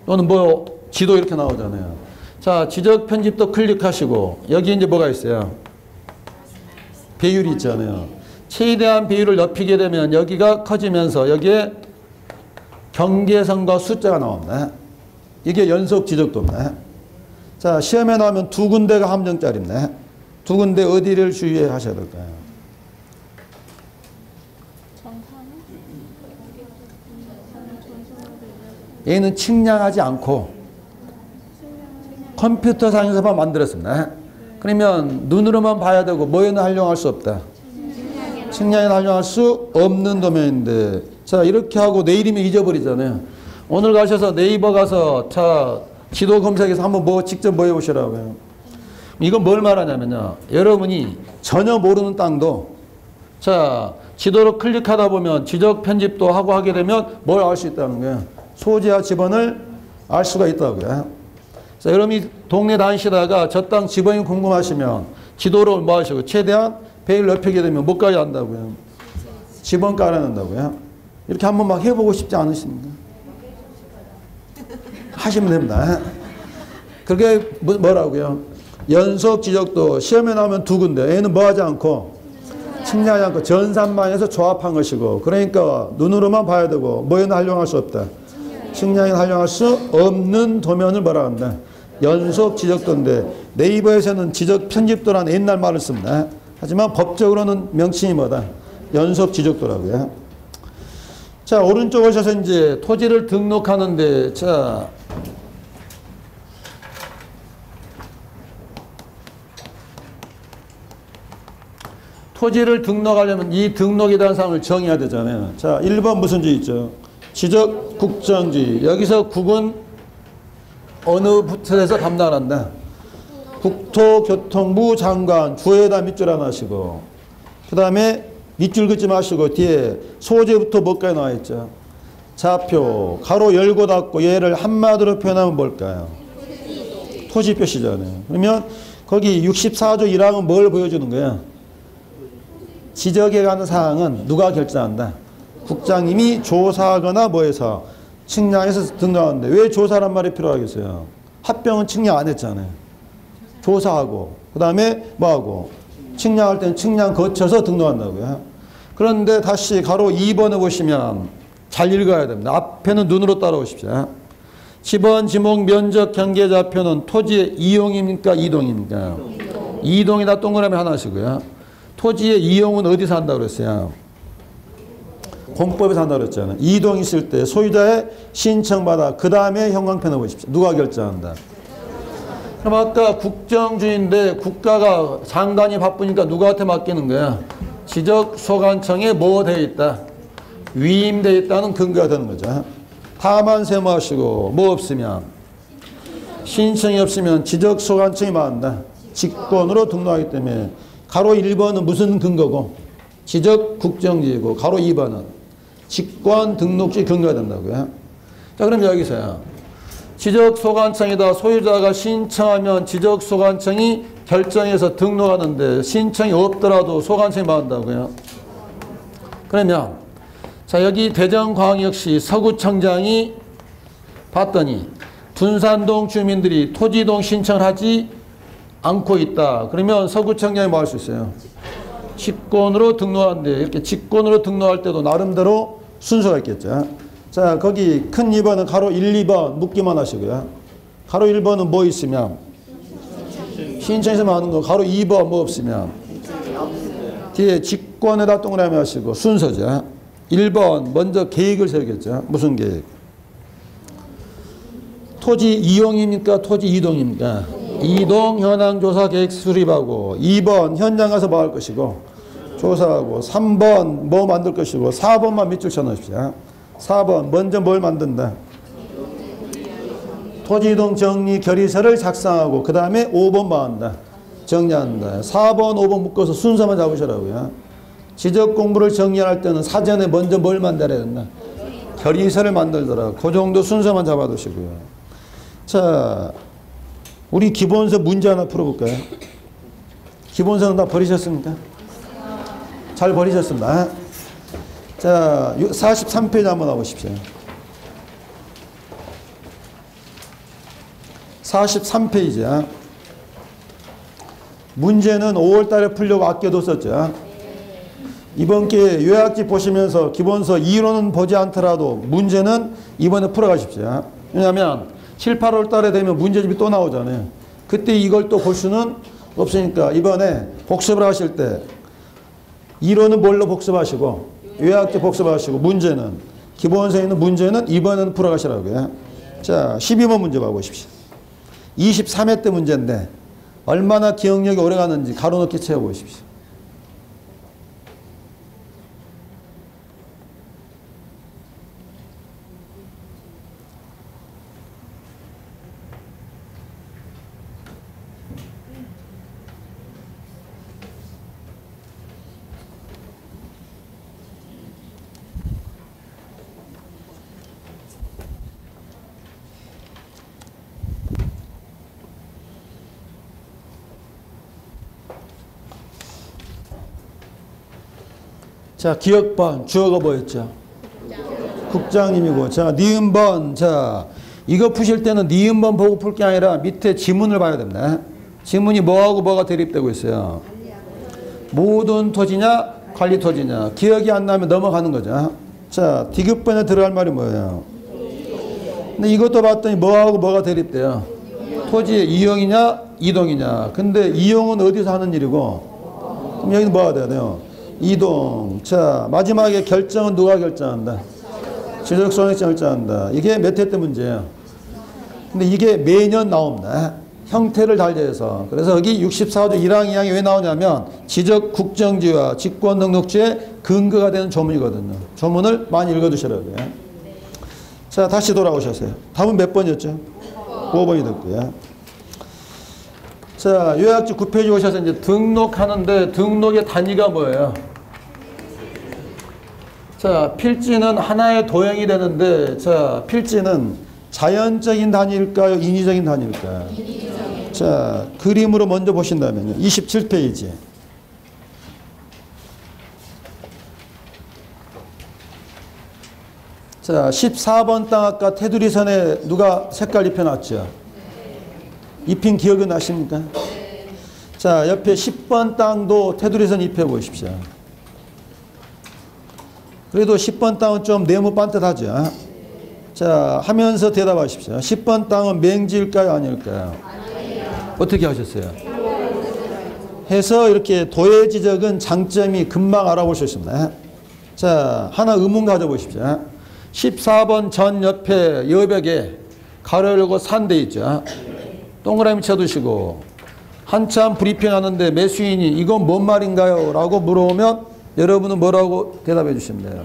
또는 뭐 지도 이렇게 나오잖아요. 자, 지적 편집도 클릭하시고 여기 이제 뭐가 있어요? 배율이 있잖아요. 최대한 배율을 높이게 되면 여기가 커지면서 여기에 경계선과 숫자가 나옵니다. 이게 연속 지적도입니다. 자, 시험에 나오면 두 군데가 함정짜리입니다. 두 군데 어디를 주의하셔야 될까요? 얘는 측량하지 않고 컴퓨터상에서만 만들었습니다. 그러면 눈으로만 봐야 되고 뭐에는 활용할 수 없다. 측량에는 활용할 수 없는 도면인데 자, 이렇게 하고 내일이면 잊어버리잖아요. 오늘 가셔서 네이버 가서 자, 지도 검색해서 한번 뭐 직접 뭐 해보시라고요. 이건 뭘 말하냐면요. 여러분이 전혀 모르는 땅도 자, 지도로 클릭하다 보면 지적 편집도 하고 하게 되면 뭘 알 수 있다는 거예요. 소재와 지번을 알 수가 있다고요. 자, 여러분이 동네 다니시다가 저 땅 지번이 궁금하시면 지도를 뭐 하시고 최대한 배를 넓히게 되면 못 가게 한다고요. 지번 깔아낸다고요. 이렇게 한번 막 해보고 싶지 않으십니까? 하시면 됩니다. 그게 뭐라고요? 연속 지적도 시험에 나오면 두 군데 얘는 뭐 하지 않고 측량하지 않고 전산망에서 조합한 것이고 그러니까 눈으로만 봐야 되고 뭐에는 활용할 수 없다. 측량에는 활용할 수 없는 도면을 뭐라 한다. 연속 지적도인데 네이버에서는 지적 편집도라는 옛날 말을 씁니다. 하지만 법적으로는 명칭이 뭐다? 연속 지적도라고요. 자, 오른쪽 오셔서 이제 토지를 등록하는데 자, 토지를 등록하려면 이 등록이라는 사항을 정해야 되잖아요. 자, 1번 무슨 지 있죠? 지적 국정지. 여기서 국은 어느 부처에서 담당한다? 국토교통부 장관 주에다 밑줄 하나 하시고 그 다음에 밑줄 긋지 마시고 뒤에 소재부터 뭐까지 나와 있죠? 좌표 가로 열고 닫고 얘를 한마디로 표현하면 뭘까요? 토지 표시잖아요. 그러면 거기 64조 1항은 뭘 보여주는 거야? 지적에 관한 사항은 누가 결정한다? 국장님이 조사하거나 뭐해서 측량해서 등록하는데 왜 조사란 말이 필요하겠어요? 합병은 측량 안 했잖아요. 조사하고 그 다음에 뭐하고 측량할 때는 측량 거쳐서 등록한다고요. 그런데 다시 가로 2번에 보시면 잘 읽어야 됩니다. 앞에는 눈으로 따라오십시오. 지번, 지목, 면적, 경계 좌표는 토지의 이용입니까? 이동입니까? 이동이다 동그라미 하나시고요. 토지의 이용은 어디서 한다고 그랬어요? 공법에서 한다고 그랬잖아요. 이동 있을 때 소유자의 신청받아 그 다음에 형광펜을 보십시오. 누가 결정한다? 그럼 아까 국정주의인데 국가가 장관이 바쁘니까 누구한테 맡기는 거야? 지적소관청에 뭐 되어 있다? 위임되어 있다는 근거가 되는 거죠. 다만 세모하시고 뭐 없으면 신청이 없으면 지적소관청이 말한다. 직권으로 등록하기 때문에 가로 1번은 무슨 근거고? 지적국정지이고 가로 2번은 직권 등록지 근거가 된다고요. 자, 그럼 여기서요. 지적소관청이다. 소유자가 신청하면 지적소관청이 결정해서 등록하는데 신청이 없더라도 소관청이 받는다고요. 그러면 자 여기 대전광역시 서구청장이 봤더니 둔산동 주민들이 토지이동 신청을 하지 않고 있다. 그러면 서구청장이 뭐 할 수 있어요? 직권으로 등록하는데 이렇게 직권으로 등록할 때도 나름대로 순서가 있겠죠. 자 거기 큰 2번은 가로 1, 2번 묻기만 하시고요. 가로 1번은 뭐 있으면 신청해서 하는 거. 가로 2번 뭐 없으면 뒤에 직권에다 동그라미 하시고 순서죠. 1번 먼저 계획을 세우겠죠. 무슨 계획? 토지 이용입니까? 토지 이동입니까? 이동 현황 조사 계획 수립하고 2번 현장 가서 뭐 할 것이고 조사하고 3번 뭐 만들 것이고 4번만 밑줄 쳐놓으십시오. 4번 먼저 뭘 만든다? 토지 이동 정리 결의서를 작성하고 그 다음에 5번 뭐 한다? 정리한다. 4번 5번 묶어서 순서만 잡으시라고요. 지적 공부를 정리할 때는 사전에 먼저 뭘 만들어야 된다? 결의서를 만들더라. 그 정도 순서만 잡아두시고요. 자, 우리 기본서 문제 하나 풀어볼까요? 기본서는 다 버리셨습니까? 잘 버리셨습니다. 자, 43페이지 한번 와보십시오. 43페이지야. 문제는 5월 달에 풀려고 아껴뒀었죠. 이번 기회에 요약집 보시면서 기본서 이론은 보지 않더라도 문제는 이번에 풀어가십시오. 왜냐하면 7, 8월 달에 되면 문제집이 또 나오잖아요. 그때 이걸 또 볼 수는 없으니까 이번에 복습을 하실 때 이론은 뭘로 복습하시고 요약집 복습하시고 문제는 기본서에 있는 문제는 이번에는 풀어가시라고요. 자, 12번 문제 봐보십시오. 23회 때 문제인데 얼마나 기억력이 오래 가는지 가로넣기 채워보십시오. 자, 기억번, 주어가 뭐였죠? 국장님이고. 자, 니은번. 자, 이거 푸실 때는 니은번 보고 풀 게 아니라 밑에 지문을 봐야 됩니다. 지문이 뭐하고 뭐가 대립되고 있어요? 모든 토지냐, 관리 토지냐. 기억이 안 나면 넘어가는 거죠. 자, 디귿번에 들어갈 말이 뭐예요? 근데 이것도 봤더니 뭐하고 뭐가 대립돼요? 토지의 이용이냐, 이동이냐. 근데 이용은 어디서 하는 일이고, 그럼 여기는 뭐가 돼야 돼요? 이동. 자, 마지막에 결정은 누가 결정한다? 지적소관청이 결정한다. 이게 몇 회 때 문제예요? 근데 이게 매년 나옵니다. 형태를 달리해서. 그래서 여기 64조 1항 2항이 왜 나오냐면 지적국정지와 직권등록지의 근거가 되는 조문이거든요. 조문을 많이 읽어두시라고요. 자, 다시 돌아오셨어요. 답은 몇 번이었죠? 5번이 됐고요. 자, 요약집 9페이지 오셔서 이제 등록하는데 등록의 단위가 뭐예요? 자, 필지는 하나의 도형이 되는데, 자, 필지는 자연적인 단위일까요? 인위적인 단위일까요? 자, 그림으로 먼저 보신다면요. 27페이지. 자, 14번 땅 아까 테두리선에 누가 색깔 입혀놨죠? 입힌 기억이 나십니까? 자, 옆에 10번 땅도 테두리선 입혀보십시오. 그래도 10번 땅은 좀 네모 반듯하죠. 자, 하면서 대답하십시오. 10번 땅은 맹지일까요? 아닐까요? 어떻게 하셨어요? 해서 이렇게 도해 지적은 장점이 금방 알아볼 수 있습니다. 자, 하나 의문 가져보십시오. 14번 전 옆에 여벽에 가로 열고 산 데 있죠. 동그라미 쳐두시고 한참 브리핑하는데 매수인이 이건 뭔 말인가요? 라고 물어보면 여러분은 뭐라고 대답해 주시면 돼요?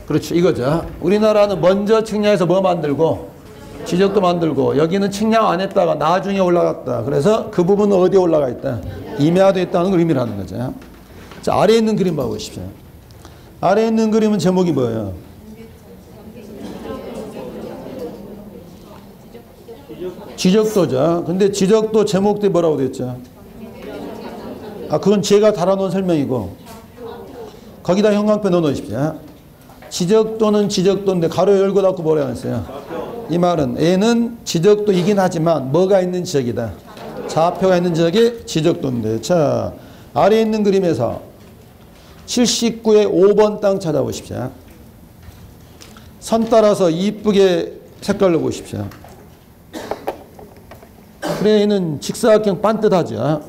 그렇죠. 이거죠. 우리나라는 먼저 측량해서 뭐 만들고 지적도 만들고 여기는 측량 안 했다가 나중에 올라갔다. 그래서 그 부분은 어디에 올라가 있다? 임야도에 있다는 걸 의미를 하는 거죠. 자, 아래에 있는 그림 봐보십시오. 아래에 있는 그림은 제목이 뭐예요? 지적도죠. 근데 지적도 제목도 뭐라고 됐죠? 그건 제가 달아놓은 설명이고 거기다 형광펜 넣어놓으십시오. 지적도는 지적도인데 가로 열고 닫고 뭐라 했어요? 이 말은 N은 지적도이긴 하지만 뭐가 있는 지역이다. 좌표가 있는 지역이 지적도인데, 자 아래에 있는 그림에서 79의 5번 땅 찾아보십시오. 선 따라서 이쁘게 색깔로 보십시오. 그래 얘는 직사각형 반듯하죠.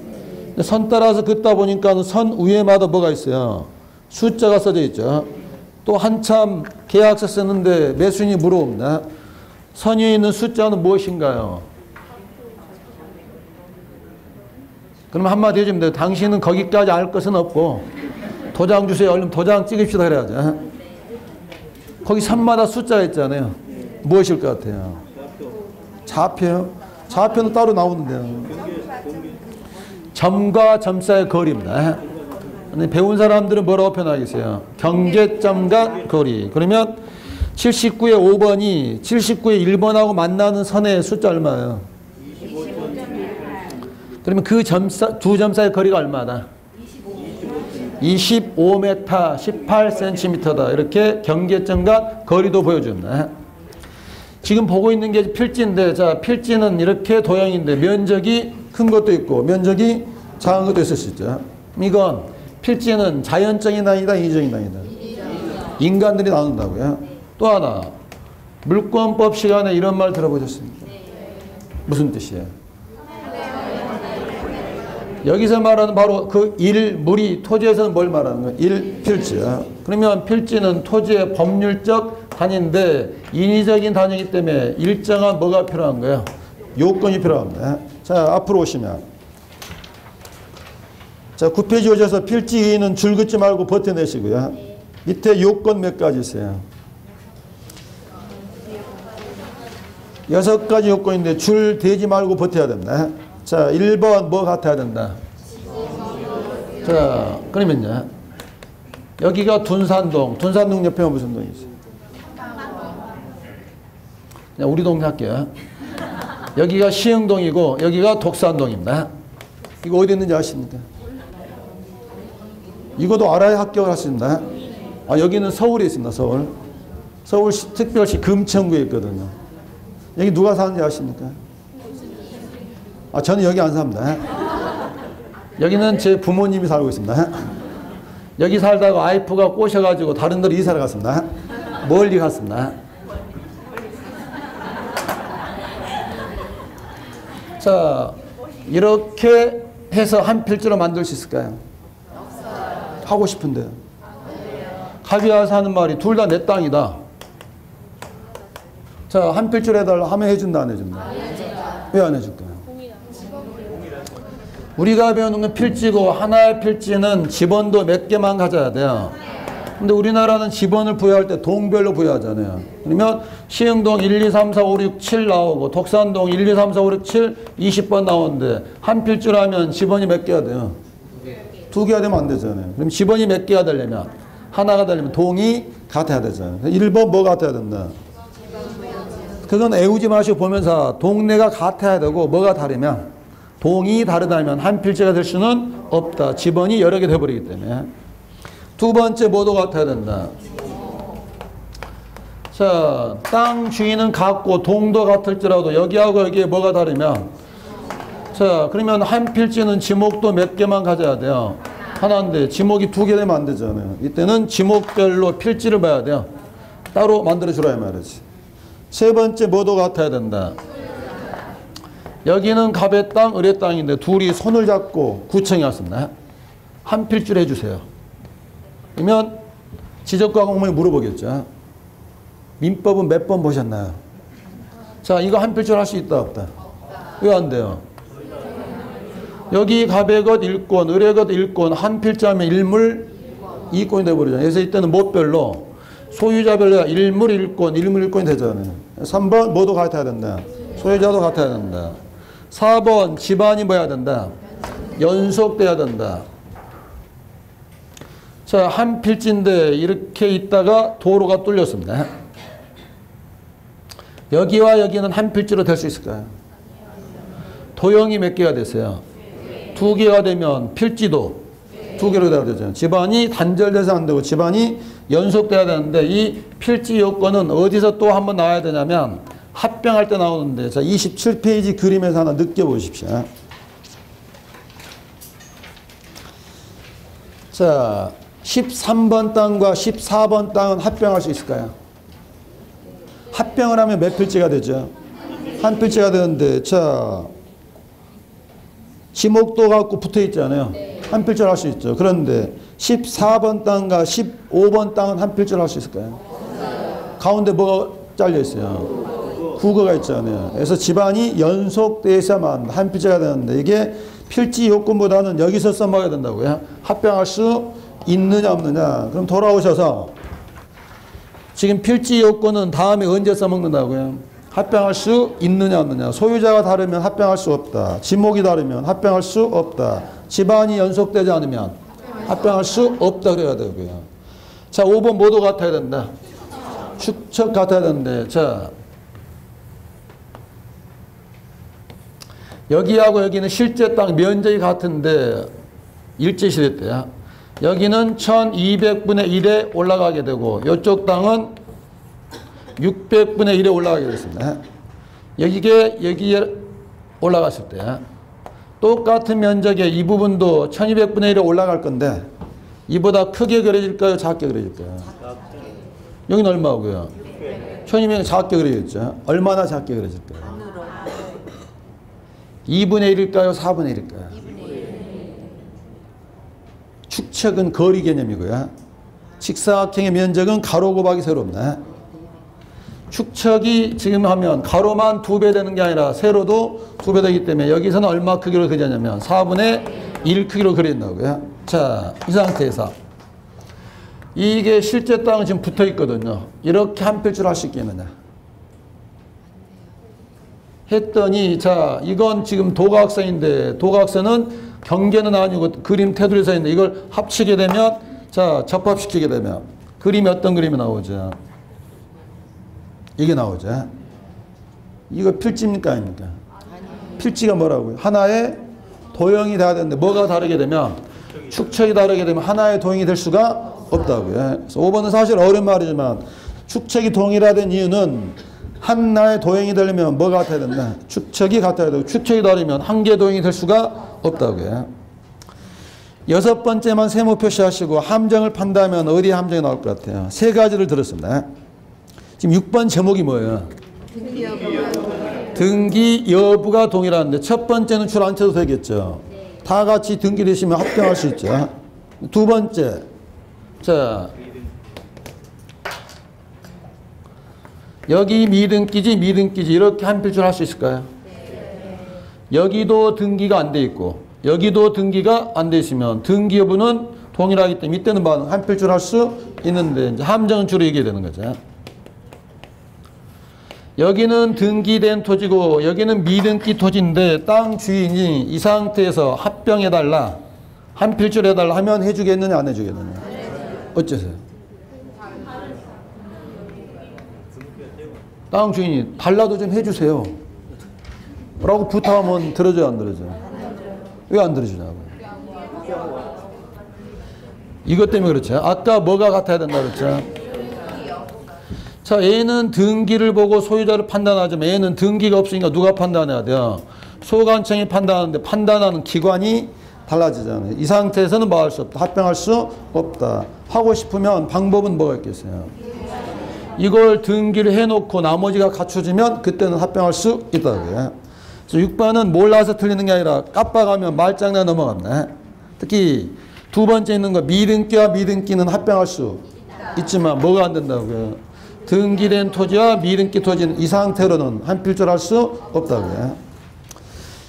선 따라서 긋다 보니까 선 위에마다 뭐가 있어요? 숫자가 써져 있죠. 또 한참 계약서 쓰는데 매수인이 물어봅니다. 선 위에 있는 숫자는 무엇인가요? 그럼 한마디 해주면 돼요. 당신은 거기까지 알 것은 없고 도장 주세요. 얼른 도장 찍읍시다 그래야죠. 거기 선마다 숫자가 있잖아요. 무엇일 것 같아요? 좌표요? 좌표는 따로 나오는데요. 점과 점 사이의 거리입니다. 배운 사람들은 뭐라고 표현하겠어요? 경계점과 거리. 그러면 79의 5번이 79의 1번하고 만나는 선의 숫자 얼마예요? 그러면 그 두 점 사이의 거리가 얼마다? 25m, 18cm다. 이렇게 경계점과 거리도 보여줍니다. 지금 보고 있는 게 필지인데, 자, 필지는 이렇게 도형인데 면적이 큰 것도 있고 면적이 작은 것도 있을 수 있죠. 이건 필지는 자연적인 단위다, 인위적인 단위다. 인간들이 나눈다고요. 또 하나, 물권법 시간에 이런 말 들어보셨습니까? 무슨 뜻이에요? 여기서 말하는 바로 그 물이 토지에서는 뭘 말하는 거예요? 필지야. 그러면 필지는 토지의 법률적 단위인데 인위적인 단위이기 때문에 일정한 뭐가 필요한 거예요? 요건이 필요합니다. 자, 앞으로 오시면. 자, 9페이지 오셔서 필지는 줄 긋지 말고 버텨내시고요. 밑에 요건 몇 가지 있어요? 6가지 요건인데 줄 대지 말고 버텨야 됩니다. 자, 1번 뭐 같아야 된다? 자, 그러면요. 여기가 둔산동. 둔산동 옆에 무슨 동이 있어요? 그냥 우리 동네 할게요. 여기가 시흥동이고 여기가 독산동입니다. 이거 어디 있는지 아십니까? 이것도 알아야 합격을 하십니다. 여기는 서울에 있습니다. 서울시 특별시 금천구에 있거든요. 여기 누가 사는지 아십니까? 저는 여기 안 삽니다. 여기는 제 부모님이 살고 있습니다. 여기 살다가 와이프가 꼬셔가지고 다른 데로 이사를 갔습니다. 멀리 갔습니다. 자, 이렇게 해서 한 필지로 만들 수 있을까요? 없어요. 하고 싶은데요. 갑이 와서 하는 말이 둘 다 내 땅이다. 자, 한 필지로 해달라 하면 해준다, 안 해준다? 왜 안 해줄까요? 우리가 배우는 건 필지고 하나의 필지는 지번도 몇 개만 가져야 돼요. 근데 우리나라는 지번을 부여할 때 동별로 부여하잖아요. 그러면 시흥동 1, 2, 3, 4, 5, 6, 7 나오고 독산동 1, 2, 3, 4, 5, 6, 7, 20번 나오는데 한 필지로 하면 지번이 몇 개가 돼요? 2개가 되면 안 되잖아요. 그럼 지번이 몇 개가 되려면 하나가 되려면 동이 같아야 되잖아요. 1번 뭐 같아야 된다? 그건 애우지 마시고 보면서 동네가 같아야 되고 뭐가 다르면 동이 다르다면 한 필지가 될 수는 없다. 지번이 여러 개 돼버리기 때문에. 두 번째 뭐도 같아야 된다. 자, 땅 주인은 같고 동도 같을지라도 여기하고 여기에 뭐가 다르면 자, 그러면 한 필지는 지목도 몇 개만 가져야 돼요. 하나인데 지목이 2개 되면 안 되잖아요. 이때는 지목별로 필지를 봐야 돼요. 따로 만들어 주라 이 말이지. 세 번째 뭐도 같아야 된다. 여기는 갑의 땅, 을의 땅인데 둘이 손을 잡고 구청에 왔습니다. 한 필지를 해주세요. 그러면 지적과 공무원이 물어보겠죠. 민법은 몇 번 보셨나요? 자, 이거 한 필지로 할 수 있다 없다? 왜 안 돼요? 여기 갑의 것 1권, 을의 것 1권, 한 필지하면 일물 2권이 돼버리잖아요. 그래서 이때는 못별로 소유자별로 일물 1권, 일물 1권이 되잖아요. 3번 뭐도 같아야 된다. 소유자도 같아야 된다. 4번 집안이 뭐 해야 된다? 연속돼야 된다. 자, 한 필지인데 이렇게 있다가 도로가 뚫렸습니다. 여기와 여기는 한 필지로 될 수 있을까요? 도형이 몇 개가 됐어요? 2개가 되면 필지도 2개로 돼야 되잖아요. 집안이 단절돼서 안 되고 집안이 연속돼야 되는데 이 필지 요건은 어디서 또 한번 나와야 되냐면 합병할 때 나오는데 자 27페이지 그림에서 하나 느껴보십시오. 자 13번 땅과 14번 땅은 합병할 수 있을까요? 합병을 하면 몇 필지가 되죠? 한 필지가 되는데 자 지목도 갖고 붙어 있잖아요. 한 필지를 할 수 있죠. 그런데 14번 땅과 15번 땅은 한 필지를 할 수 있을까요? 가운데 뭐가 잘려 있어요? 국어가 있잖아요. 그래서 집안이 연속돼서만 한 필지가 되는데 이게 필지 요건보다는 여기서 써먹어야 된다고요. 합병할 수 있느냐 없느냐. 그럼 돌아오셔서 지금 필지 요건은 다음에 언제 써먹는다고요? 합병할 수 있느냐 없느냐. 소유자가 다르면 합병할 수 없다. 지목이 다르면 합병할 수 없다. 집안이 연속되지 않으면 합병할 수 없다 그래야 되고요. 자 5번 뭐도 같아야 된다. 축척 같아야 되는데 자 여기하고 여기는 실제 땅 면적이 같은데 일제시대 때야. 여기는 1200분의 1에 올라가게 되고 이쪽 땅은 600분의 1에 올라가게 됐습니다. 여기에 올라갔을 때 똑같은 면적의 이 부분도 1200분의 1에 올라갈 건데 이보다 크게 그려질까요? 작게 그려질까요? 여기는 얼마고요? 1200은 작게 그려졌죠. 얼마나 작게 그려질까요? 2분의 1일까요? 4분의 1일까요? 축척은 거리 개념이고요. 직사각형의 면적은 가로 곱하기 세로입니다. 축척이 지금 하면 가로만 2배 되는 게 아니라 세로도 2배 되기 때문에 여기서는 얼마 크기로 그리냐면 4분의 1 크기로 그린다고요. 자, 이 상태에서 이게 실제 땅은 지금 붙어 있거든요. 이렇게 한 필지로 할 수 있겠느냐 했더니 자 이건 지금 도각선인데 도각선은 경계는 아니고 그림 테두리에 서 있는데 이걸 합치게 되면 자 접합시키게 되면 그림이 어떤 그림이 나오죠? 이게 나오죠. 이거 필지입니까 아닙니까? 필지가 뭐라고요? 하나의 도형이 돼야 되는데 뭐가 다르게 되면 축척이 다르게 되면 하나의 도형이 될 수가 없다고요. 그래서 5번은 사실 어려운 말이지만 축척이 동일하된 이유는 하나의 도형이 되려면 뭐가 같아야 된다? 축척이 같아야 되고 축척이 다르면 한 개의 도형이 될 수가 없다고요. 6번째만 세모 표시하시고 함정을 판다면 어디에 함정이 나올 것 같아요? 3가지를 들었습니다. 지금 6번 제목이 뭐예요? 등기 여부가 동일한데 첫 번째는 줄 안 쳐도 되겠죠. 다 같이 등기 되시면 합병할 수 있죠. 두 번째 자 여기 미등기지 미등기지 이렇게 한 필줄 할 수 있을까요? 여기도 등기가 안 돼 있고 여기도 등기가 안 돼 있으면 등기 여부는 동일하기 때문에 이때는 한 필줄 할 수 있는데 이제 함정은 주로 얘기해야 되는 거죠. 여기는 등기된 토지고 여기는 미등기 토지인데 땅 주인이 이 상태에서 합병해달라 한 필줄 해달라 하면 해주겠느냐 안 해주겠느냐 어째서요? 땅 주인이 달라도 좀 해주세요 라고 부탁하면 들어줘요 안 들어줘요? 왜 안 들어주냐고요? 이것 때문에 그렇죠. 아까 뭐가 같아야 된다 그랬죠? 자, 얘는 등기를 보고 소유자를 판단하지만 얘는 등기가 없으니까 누가 판단해야 돼요? 소관청이 판단하는데 판단하는 기관이 달라지잖아요. 이 상태에서는 뭐 할 수 없다. 합병할 수 없다. 하고 싶으면 방법은 뭐가 있겠어요? 이걸 등기를 해놓고 나머지가 갖춰지면 그때는 합병할 수 있다고요. 6번은 몰라서 틀리는 게 아니라 깜빡하면 말장난 넘어갔네. 특히 두 번째 있는 거 미등기와 미등기는 합병할 수 있지만 뭐가 안 된다고요? 등기된 토지와 미등기 토지는 이 상태로는 한 필줄 할 수 없다고요.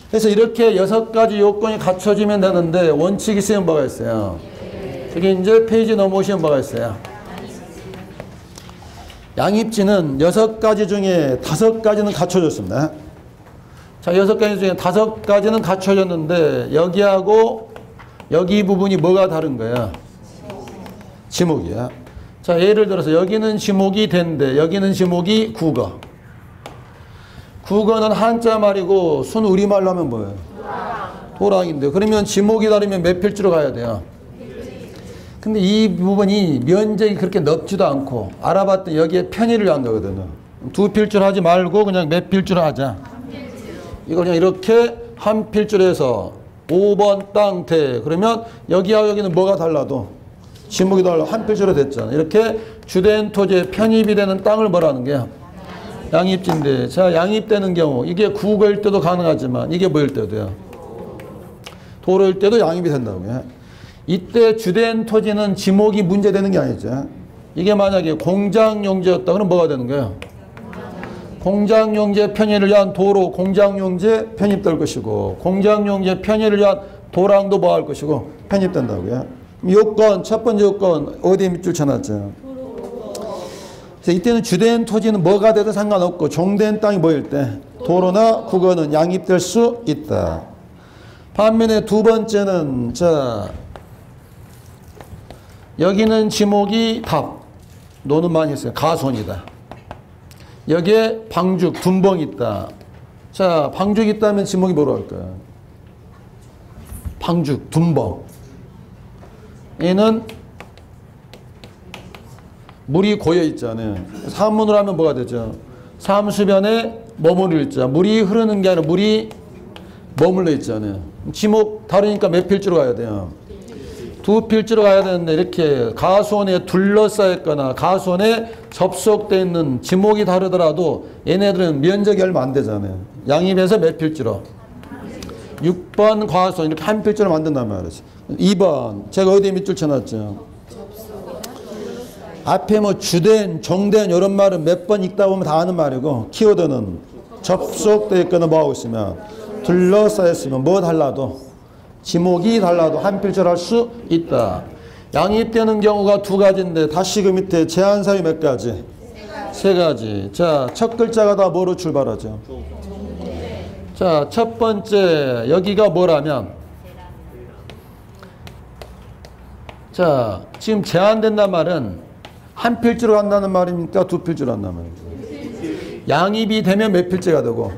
그래서 이렇게 6가지 요건이 갖춰지면 되는데 원칙이 있으면 뭐가 있어요? 저기 이제 페이지 넘어오시면 뭐가 있어요? 양입지는 6가지 중에 5가지는 갖춰졌습니다. 자, 6가지 중에 5가지는 갖춰졌는데 여기하고 여기 부분이 뭐가 다른 거야? 지목이야. 자, 예를 들어서 여기는 지목이 된데 여기는 지목이 국어. 국어는 한자 말이고 순 우리말로 하면 뭐예요? 도랑인데 그러면 지목이 다르면 몇 필지로 가야 돼요? 근데 이 부분이 면적이 그렇게 넓지도 않고 알아봤더니 여기에 편의를 한 거거든요. 두 필줄 하지 말고 그냥 몇 필줄 하자. 이걸 그냥 이렇게 한 필줄 해서 5번 땅 대. 그러면 여기하고 여기는 뭐가 달라도 지목이 달라 한 필줄로 됐잖아. 이렇게 주된 토지에 편입이 되는 땅을 뭐라는 거야? 양입지인데 자 양입되는 경우 이게 국어일 때도 가능하지만 이게 뭐일 때도요? 도로일 때도 양입이 된다고요. 이때 주된 토지는 지목이 문제되는 게 아니죠. 이게 만약에 공장용지였다 그러면 뭐가 되는 거예요? 공장용지의 편의를 위한 도로 공장용지에 편입될 것이고 공장용지의 편의를 위한 도랑도 뭐 할 것이고 편입된다고요. 요건 첫 번째 요건 어디에 밑줄 쳐놨죠? 그래서 이때는 주된 토지는 뭐가 돼도 상관없고 종된 땅이 뭐일 때 도로나 국어는 양입될 수 있다. 반면에 두 번째는 자 여기는 지목이 답 노는 많이 했어요. 가손이다. 여기에 방죽 둔벙이 있다. 자 방죽이 있다면 지목이 뭐로 할까요? 방죽 둔벙. 얘는 물이 고여 있잖아요. 사문으로 하면 뭐가 되죠? 삼수변에 머무를 있자. 물이 흐르는 게 아니라 물이 머물러 있잖아요. 지목 다르니까 몇 필지로 가야 돼요? 두 필지로 가야 되는데 이렇게 가수원에 둘러싸여 있거나 가수원에 접속되어 있는 지목이 다르더라도 얘네들은 면적이 얼마 안 되잖아요. 양입해서 몇 필지로? 6번 가수원 이렇게 한 필지로 만든단 말이죠. 2번 제가 어디에 밑줄 쳐놨죠? 앞에 뭐 주된, 종된 이런 말은 몇 번 읽다 보면 다 아는 말이고 키워드는 접속되어 있거나 뭐하고 있으면 둘러싸여 있으면 뭐 달라도 지목이 달라도 한 필절 할 수 있다. 양입되는 경우가 두 가지인데 다시 그 밑에 제한사유 몇 가지? 세 가지. 자, 첫 글자가 다 뭐로 출발하죠? 자, 첫 번째 여기가 뭐라면 자, 지금 제한된다는 말은 한 필지로 간다는 말입니까? 두 필지로 간다는 말입니까? 양입이 되면 몇 필지가 되고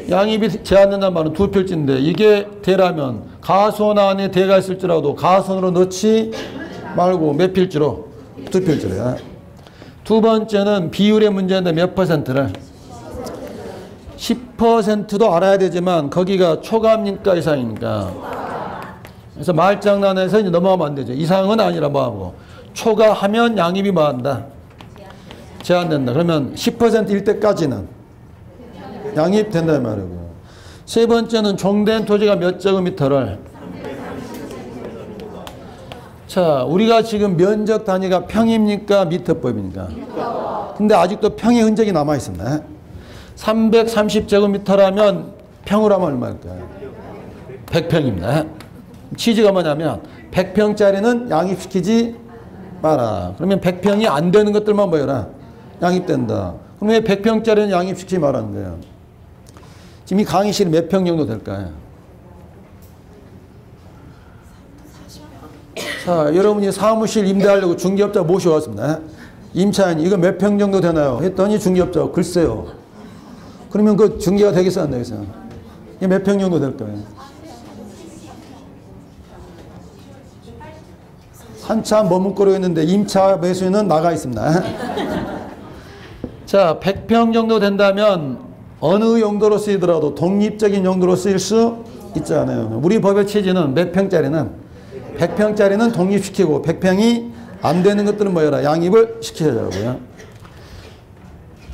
양입이 제한된다는 말은 두 필지인데 이게 대라면 가손 안에 대가 있을지라도 가손으로 넣지 말고 몇 필지로? 두 필지로요. 두 번째는 비율의 문제인데 몇 퍼센트를? 10%도 알아야 되지만 거기가 초과입니까 이상입니까? 그래서 말장난에서 이제 넘어가면 안 되죠. 이상은 아니라 뭐하고 초과하면 양입이 뭐한다? 제한된다. 그러면 10%일 때까지는 양입된다 말이고. 세 번째는 종된 토지가 몇 제곱미터를? 자, 우리가 지금 면적 단위가 평입니까? 미터법입니까? 근데 아직도 평의 흔적이 남아있습니다. 330제곱미터라면 평으로 하면 얼마일까요? 100평입니다. 취지가 뭐냐면 100평짜리는 양입시키지 마라. 그러면 100평이 안 되는 것들만 뭐여라? 양입된다. 그럼 왜 100평짜리는 양입시키지 말라는 거예요? 지금 이 강의실이 몇 평 정도 될까요? 자, 여러분이 사무실 임대하려고 중개업자 모셔왔습니다. 임차인 이거 몇 평 정도 되나요? 했더니 중개업자가 글쎄요. 그러면 그 중개가 되겠어요? 안 되겠어요? 이게 몇 평 정도 될까요? 한참 머뭇거리고 있는데 임차 매수인은 나가 있습니다. 자, 100평 정도 된다면 어느 용도로 쓰이더라도 독립적인 용도로 쓰일 수 있잖아요. 우리 법의 취지는 몇 평짜리는 100평짜리는 독립시키고 100평이 안 되는 것들은 뭐여라? 양입을 시켜야라고요.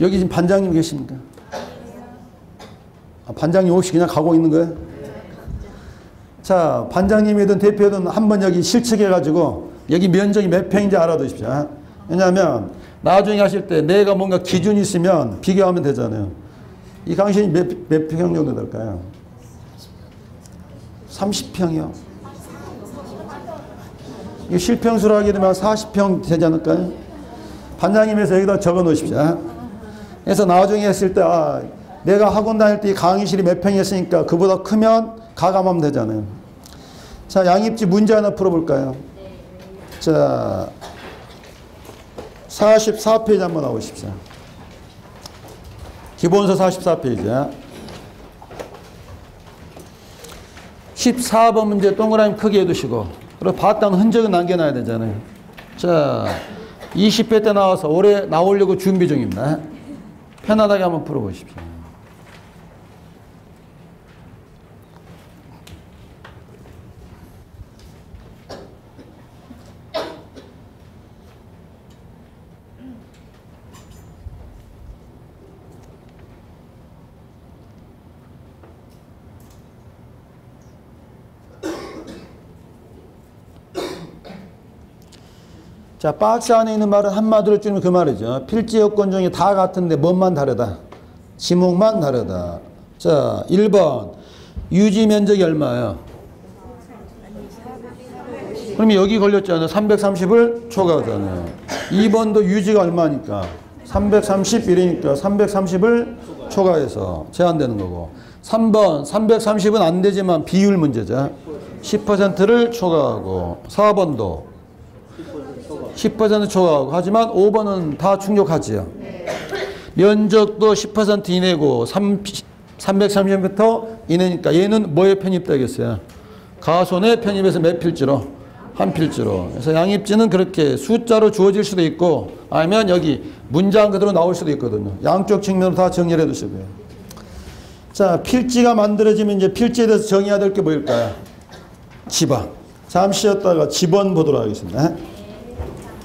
여기 지금 반장님 계십니까? 아, 반장님 혹시 그냥 가고 있는 거예요? 자, 반장님이든 대표든 한번 여기 실측해가지고 여기 면적이 몇 평인지 알아두십시오. 왜냐하면 나중에 하실 때 내가 뭔가 기준이 있으면 비교하면 되잖아요. 이 강신이 몇 평 정도 될까요? 30평이요. 이 실평수로 하게 되면 40평 되지 않을까요? 반장님에서 여기다 적어 놓으십시오. 그래서 나중에 했을 때 아, 내가 학원 다닐 때 강의실이 몇 평이었으니까 그보다 크면 가감하면 되잖아요. 자, 양입지 문제 하나 풀어볼까요? 자, 44페이지 한번 나오십시오. 기본서 44페이지. 14번 문제 동그라미 크게 해두시고, 그리고 봤다는 흔적은 남겨놔야 되잖아요. 자, 20회 때 나와서 올해 나오려고 준비 중입니다. 편안하게 한번 풀어보십시오. 자, 박스 안에 있는 말은 한마디로 줄이면 그 말이죠. 필지 요건 중에 다 같은데 뭔만 다르다. 지목만 다르다. 자, 1번. 유지 면적이 얼마예요? 그럼 여기 걸렸잖아요. 330을 초과하잖아요. 2번도 유지가 얼마니까? 331이니까 330을 초과해서 제한되는 거고. 3번. 330은 안 되지만 비율 문제죠. 10%를 초과하고. 4번도 10% 초과하고. 하지만 5번은 다 충족하지요. 면적도 10% 이내고 330m 이내니까 얘는 뭐에 편입되겠어요? 가손에 편입해서 몇 필지로? 한 필지로. 그래서 양입지는 그렇게 숫자로 주어질 수도 있고 아니면 여기 문장 그대로 나올 수도 있거든요. 양쪽 측면으로 다 정리를 해 두시고요. 자, 필지가 만들어지면 이제 필지에 대해서 정의해야 될 게 뭘까요? 지방. 잠시 쉬었다가 지번 보도록 하겠습니다.